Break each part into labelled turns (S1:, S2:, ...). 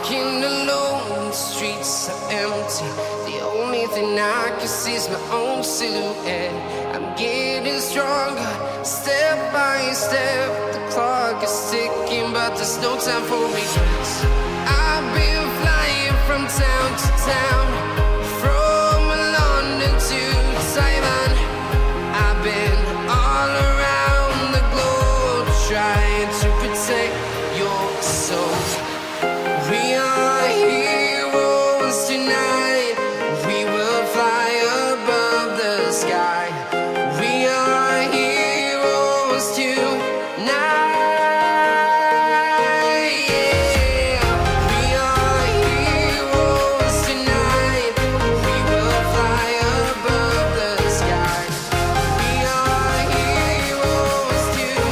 S1: Walking alone, the streets are empty. The only thing I can see is my own silhouette. I'm getting stronger, step by step. The clock is ticking, but there's no time for regrets. I've been flying from town to town, from London to Taiwan. I've been all around the globe, trying to protect your soul. We are heroes tonight. We will fly above the sky. We are heroes tonight. Yeah. We are heroes tonight. We will fly above the sky. We are heroes tonight.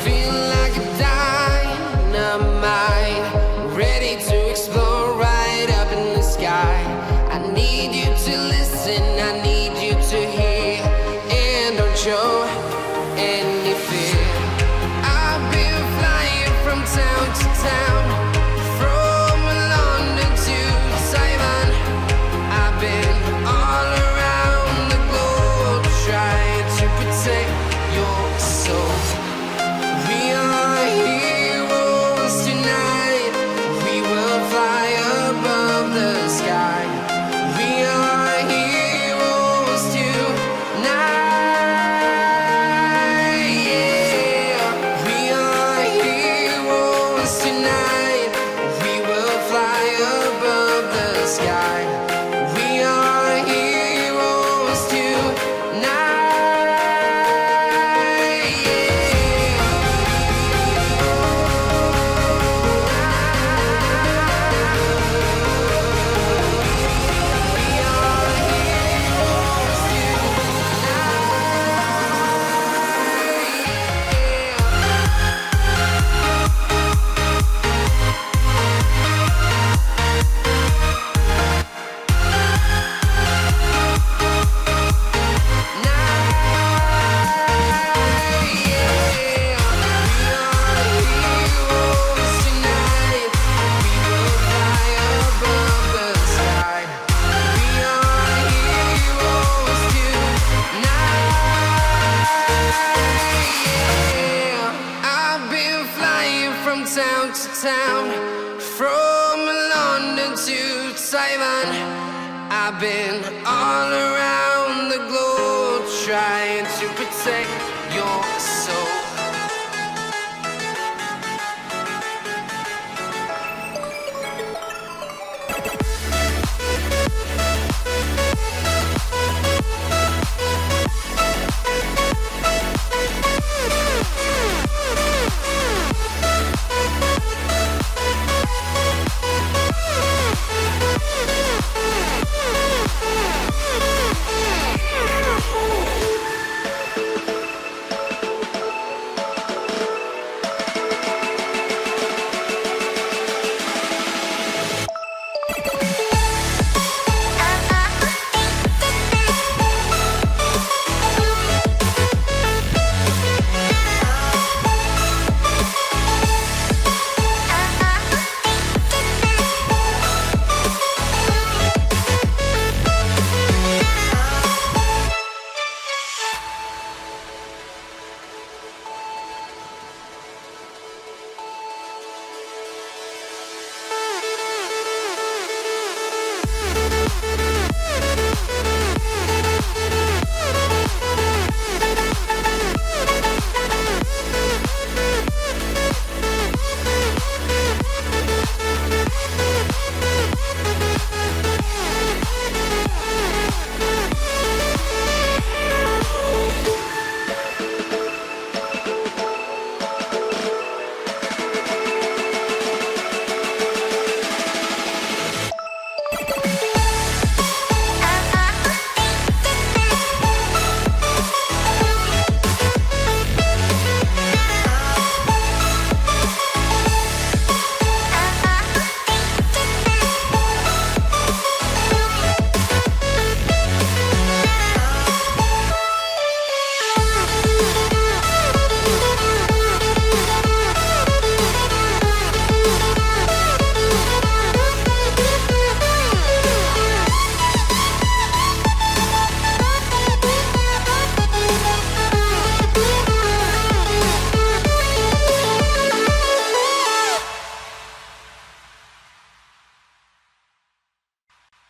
S1: Feel like a dynamite, ready to explode right up in the sky. I need you to listen, I need you to hear, and don't show any fear. I've been flying from town to town, from London to Taiwan. I've been all around the globe, trying to protect your soul. We are heroes tonight. We will fly above the sky. We are heroes tonight. Yeah. We are heroes tonight. We will fly above the sky. We are heroes tonight. From town to town, from London to Taiwan. I've been all around the globe, trying to protect